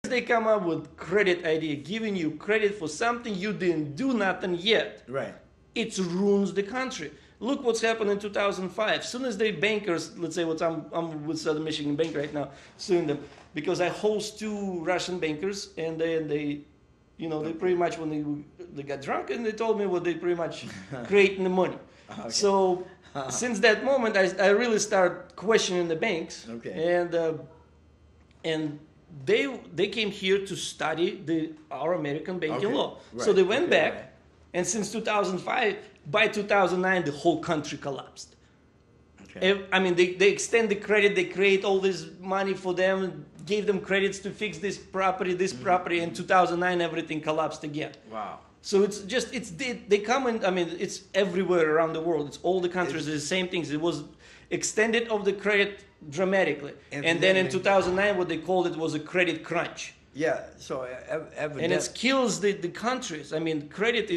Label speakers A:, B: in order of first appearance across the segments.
A: they come up with credit idea, giving you credit for something you didn't do nothing yet.
B: Right.
A: It ruins the country. Look what's happened in 2005. As soon as they bankers, let's say I'm with Southern Michigan Bank right now, suing them because I host 2 Russian bankers, and they they pretty much when they got drunk and they told me what they pretty much creating the money.
B: Okay.
A: So since that moment, I really start questioning the banks.
B: Okay.
A: And they came here to study our American banking law.
B: Right.
A: So they went back,
B: right.
A: and since 2005, by 2009, the whole country collapsed.
B: Okay.
A: I mean, they extend the credit, they create all this money for them, gave them credits to fix this property, and 2009, everything collapsed again.
B: Wow.
A: So they come in, I mean, it's everywhere around the world. It's all the countries, the same things. It was extended of the credit dramatically. And then in 2009, what they called it was a credit crunch.
B: Yeah, so evidently.
A: And it kills the countries. I mean, credit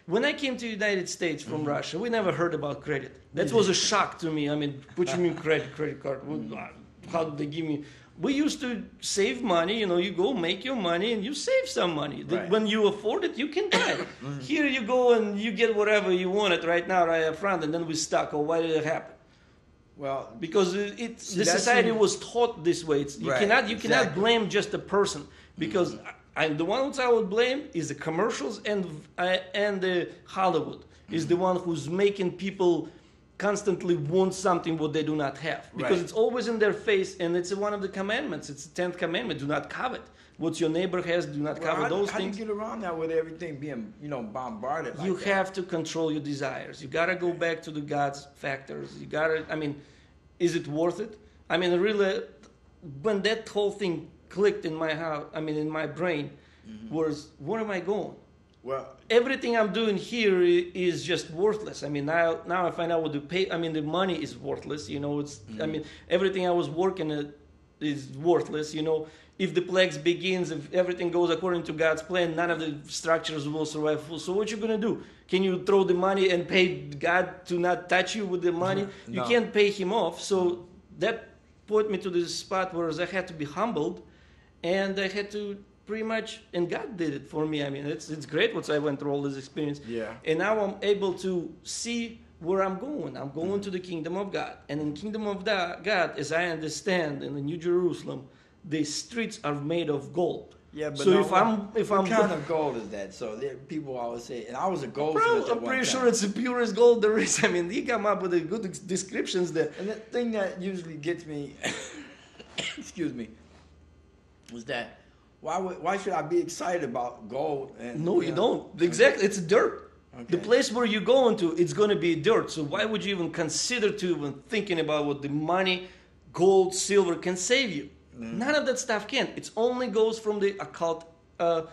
A: when I came to the United States from Russia, we never heard about credit. That was a shock to me. I mean, what you mean credit card? How did they give me? We used to save money. You go make your money and you save some money.
B: Right.
A: When you afford it, you can buy it. Here you go and you get whatever you wanted right now, right up front, and then we're stuck. Why did it happen?
B: Well,
A: because the society was taught this way. You cannot blame just a person, because the ones I would blame is the commercials and the Hollywood is the one who's making people constantly want something what they do not have, because it's always in their face, and it's one of the commandments. It's the 10th commandment: do not covet what your neighbor has. Do not covet those things.
B: How do you get around that with everything being bombarded?
A: You have to control your desires. You gotta go back to the God's factors. You gotta. I mean, is it worth it? I mean, really, when that whole thing clicked in my house, in my brain, was where am I going?
B: Well,
A: everything I'm doing here is just worthless. I mean, now I find out what to pay. I mean, the money is worthless. I mean, everything I was working at is worthless. If the plagues begins, if everything goes according to God's plan, none of the structures will survive. So what you gonna do? Can you throw the money and pay God to not touch you with the money? You can't pay Him off. So that put me to this spot where I had to be humbled, and I had to pretty much, and God did it for me. I mean, it's great once I went through all this experience.
B: Yeah.
A: And now I'm able to see where I'm going. I'm going to the kingdom of God. And in the kingdom of God, as I understand, in the New Jerusalem, the streets are made of gold.
B: Yeah, but
A: so
B: what kind of gold is that? So people always say, and I was a goldsmith.
A: I'm pretty sure it's the purest gold there is. I mean, he come up with the good descriptions there.
B: And the thing that usually gets me, excuse me, was that why should I be excited about gold?
A: No, you don't. Exactly, it's dirt. Okay. The place where you're going to, it's going to be dirt. So why would you even consider to even thinking about what the money, gold, silver can save you? None of that stuff can. It only goes from the occult, all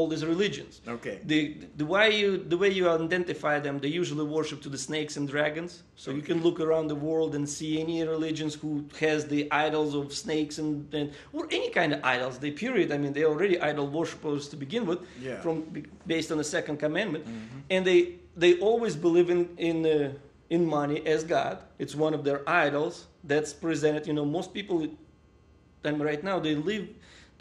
A: these religions.
B: Okay.
A: The way you identify them, they usually worship to the snakes and dragons. So you can look around the world and see any religions who has the idols of snakes and or any kind of idols. They period. I mean, they're already idol worshippers to begin with, based on the second commandment, and they always believe in money as God. It's one of their idols that's presented. Most people, right now, they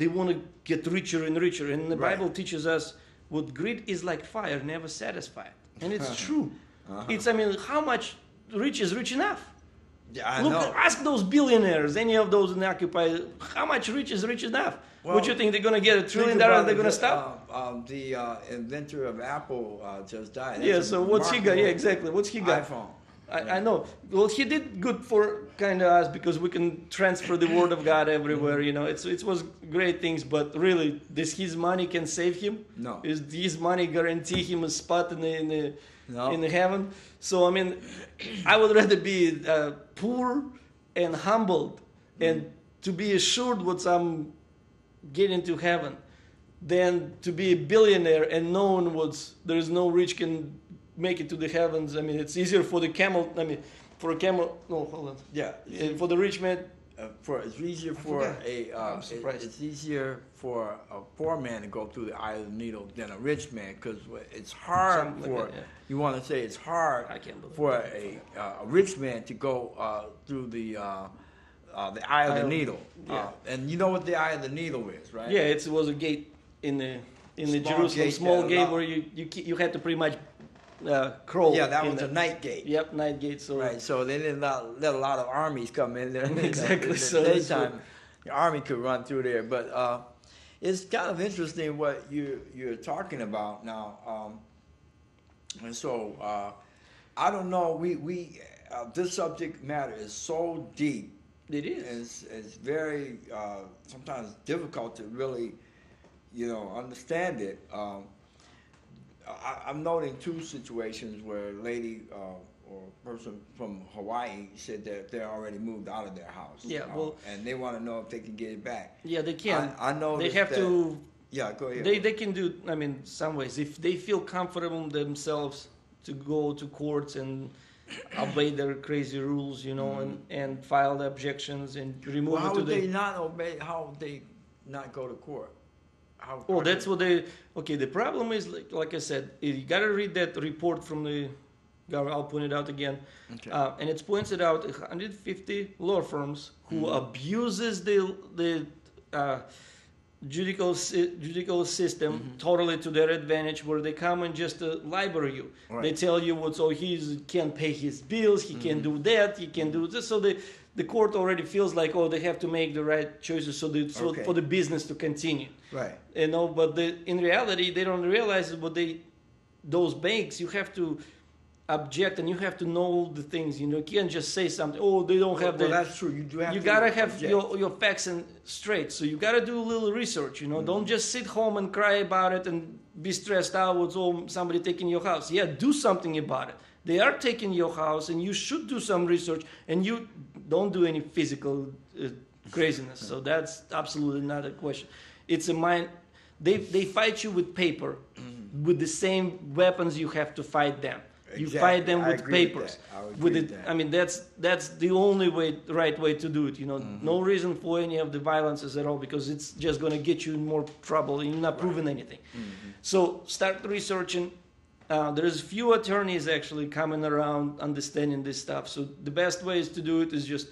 A: want to get richer and richer. And the Bible teaches us what greed is like fire, never satisfied. And it's true. How much rich is rich enough?
B: Yeah, I know.
A: Ask those billionaires, any of those in Occupy, how much rich is rich enough?
B: Well,
A: what you think, they're going to get $1 trillion and they're going to stop?
B: The inventor of Apple just died.
A: So what's he got? Yeah, exactly. What's he got?
B: iPhone.
A: I know. Well, he did good for kind of us because we can transfer the word of God everywhere. It was great things, but really, his money can save him?
B: No.
A: Is his money guarantee him a spot in the heaven? So I would rather be poor and humbled and to be assured what I'm getting to heaven than to be a billionaire and known there is no rich can make it to the heavens. It's easier for the camel. For a camel. No, hold on.
B: Yeah.
A: For the rich man.
B: It's easier for a poor man to go through the eye of the needle than a rich man, because it's hard you want to say it's hard for a rich man to go through the the eye of the needle.
A: Yeah.
B: And you know what the eye of the needle is, right?
A: Yeah, it was a gate in the Jerusalem,
B: gate
A: small
B: that
A: gate
B: allowed-
A: where you had to pretty much crawl.
B: Yeah, that
A: in
B: was a night gate.
A: Yep, night gate. So
B: Right, so they didn't let a lot of armies come in there.
A: Exactly,
B: In the
A: so-
B: daytime, the army could run through there. But it's kind of interesting what you're talking about now. And so I don't know. We this subject matter is so deep.
A: it is.
B: It's very sometimes difficult to really, understand it. I'm noting two situations where a lady or a person from Hawaii said that they're already moved out of their house.
A: Yeah, well-
B: and they want to know if they can get it back.
A: Yeah, they can.
B: I know
A: they have to.
B: Yeah, go ahead.
A: They can do. I mean, some ways if they feel comfortable themselves to go to courts and obey their crazy rules, and file the objections and remove
B: Well, how
A: it to
B: would
A: the.
B: they not obey? How would they not go to court? How?
A: Oh, that's what they. Okay, the problem is, like I said, you got to read that report from the government. I'll point it out again.
B: Okay.
A: And it's pointed out 150 law firms who abuses the judicial system totally to their advantage, where they come and just libel you.
B: Right.
A: They tell you he can't pay his bills, he can't do that, he can't do this. So the court already feels like, they have to make the right choices
B: Okay.
A: for the business to continue.
B: Right.
A: But in reality, they don't realize those banks, you have to object and you have to know the things. You can't just say something. They don't have
B: Well, that's true. You do have.
A: You
B: to
A: gotta have
B: object.
A: your facts straight. So you gotta do a little research. Don't just sit home and cry about it and be stressed out with somebody taking your house. Yeah, do something about it. They are taking your house, and you should do some research. And you don't do any physical craziness. So that's absolutely not a question. It's a mind. They fight you with paper, with the same weapons you have to fight them. You
B: Exactly.
A: fight them
B: I
A: with
B: agree with
A: papers.
B: that. I would
A: With
B: agree
A: it,
B: with that.
A: I mean that's the only right way to do it. No reason for any of the violences at all, because it's just going to get you in more trouble. You're not proving anything. So start researching. There's few attorneys actually coming around understanding this stuff. So the best way is to do it is just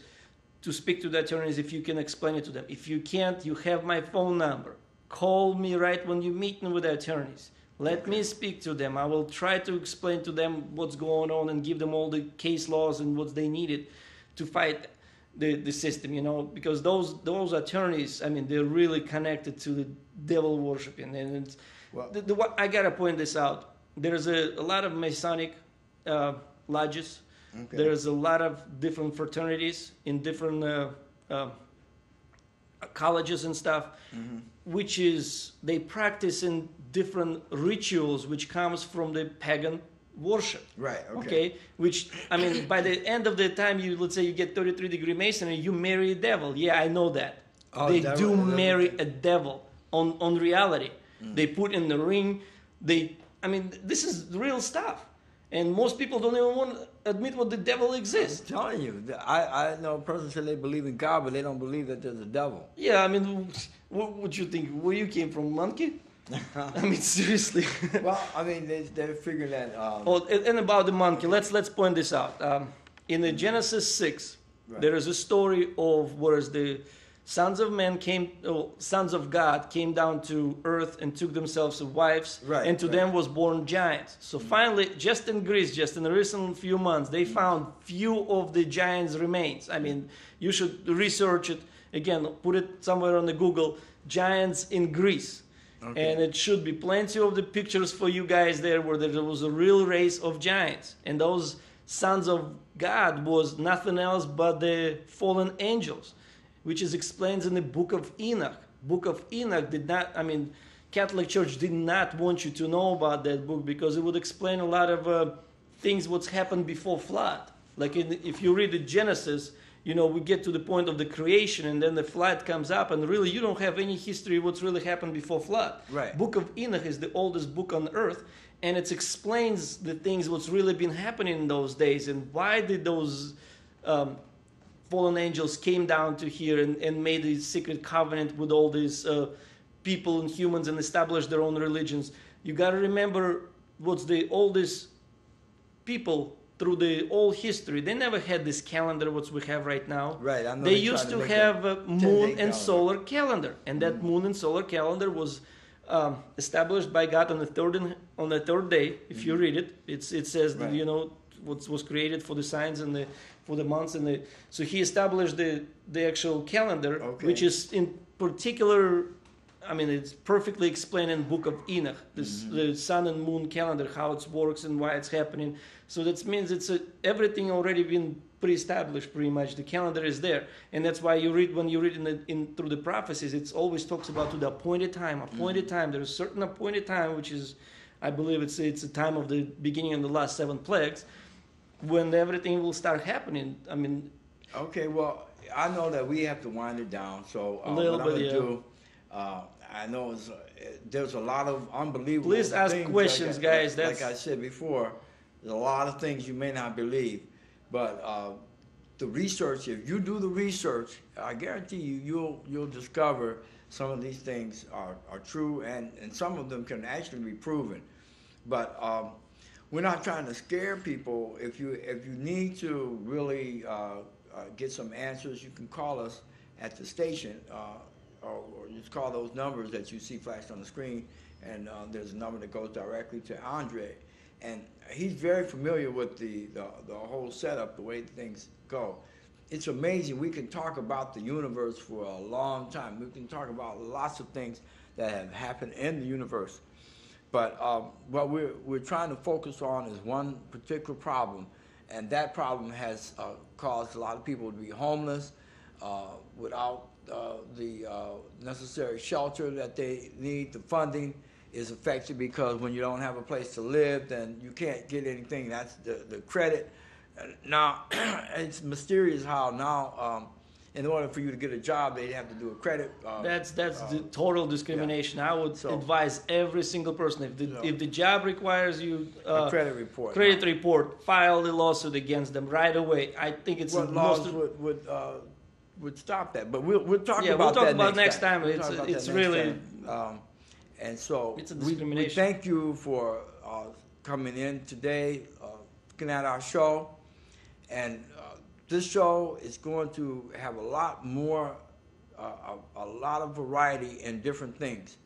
A: to speak to the attorneys if you can explain it to them. If you can't, you have my phone number. Call me right when you're meeting with the attorneys. Let me speak to them. I will try to explain to them what's going on and give them all the case laws and what they needed to fight the system, because those attorneys, I mean, they're really connected to the devil worshiping. And it's, I got to point this out. There's a lot of Masonic lodges.
B: Okay.
A: There's a lot of different fraternities in different colleges and stuff, which is they practice in different rituals which comes from the pagan worship.
B: Right.
A: Okay. Which, I mean, by the end of the time, let's say you get 33-degree masonry, you marry a devil. Yeah, I know that. They do marry a devil on reality. They put in the ring. This is real stuff. And most people don't even want to admit what the devil exists.
B: I'm telling you, I know a person said they believe in God, but they don't believe that there's a devil.
A: Yeah, I mean, what you think? Where you came from, monkey? I mean, seriously.
B: Well, I mean, they're figuring that.
A: And about the monkey, let's point this out. In the Genesis 6, there is a story of where the sons of God came down to earth and took themselves wives, and to them was born giants. So finally, just in Greece, just in the recent few months, they found few of the giants' remains. I mean, you should research it. Again, put it somewhere on the Google, giants in Greece. Okay. And it should be plenty of the pictures for you guys there where there was a real race of giants. And those sons of God was nothing else but the fallen angels, which is explained in the book of Enoch. Book of Enoch Catholic Church did not want you to know about that book because it would explain a lot of things what's happened before flood. Like if you read the Genesis, we get to the point of the creation and then the flood comes up and really you don't have any history of what's really happened before flood.
B: Right.
A: Book of Enoch is the oldest book on earth, and it explains the things what's really been happening in those days and why did those fallen angels came down to here and made a secret covenant with all these people and humans and established their own religions. You got to remember what's the oldest people through the old history, they never had this calendar what we have right now.
B: Right. I know
A: They used to have a moon and
B: calendar.
A: solar calendar, and that moon and solar calendar was established by God on the third day. If you read it, it says that, you know, what was created for the signs and for the months so he established the actual calendar, which is in particular. I mean, it's perfectly explained in the book of Enoch, the sun and moon calendar, how it works and why it's happening. So that means everything already been pre-established pretty much. The calendar is there. And that's why when you read through the prophecies, it always talks about to the appointed time, time. There's a certain appointed time, which is, I believe it's the time of the beginning of the last 7 plagues, when everything will start happening. I mean...
B: Okay, well, I know that we have to wind it down. So
A: a little
B: what I'm
A: bit,
B: going to do... I know there's a lot of unbelievable
A: Please ask
B: things,
A: questions, guys.
B: Like I said before, there's a lot of things you may not believe, but the research, if you do the research, I guarantee you'll discover some of these things are true, and some of them can actually be proven. But we're not trying to scare people. If you need to really get some answers, you can call us at the station. Or just call those numbers that you see flashed on the screen, and there's a number that goes directly to Andre, and he's very familiar with the whole setup, the way things go. It's amazing. We can talk about the universe for a long time. We can talk about lots of things that have happened in the universe, but what we're trying to focus on is one particular problem, and that problem has caused a lot of people to be homeless without the necessary shelter that they need. The funding is affected because when you don't have a place to live, then you can't get anything. That's the credit. Now, it's mysterious how now, in order for you to get a job, they have to do a credit.
A: That's the total discrimination. Yeah. I would advise every single person, if the job requires you
B: a credit report,
A: file the lawsuit against them right away. I think it's
B: what laws would stop that, but we'll talk about that
A: next time. It's really
B: and so
A: it's a discrimination.
B: We thank you for coming in today, looking at our show, and this show is going to have a lot more, a lot of variety in different things.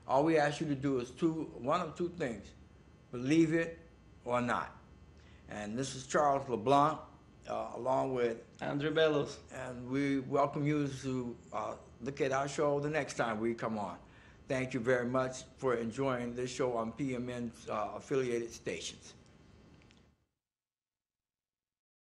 B: All we ask you to do is one of two things: believe it or not. And this is Charles LeBlanc, along with
A: Andre Bellows.
B: And we welcome you to look at our show the next time we come on. Thank you very much for enjoying this show on PMN's affiliated stations.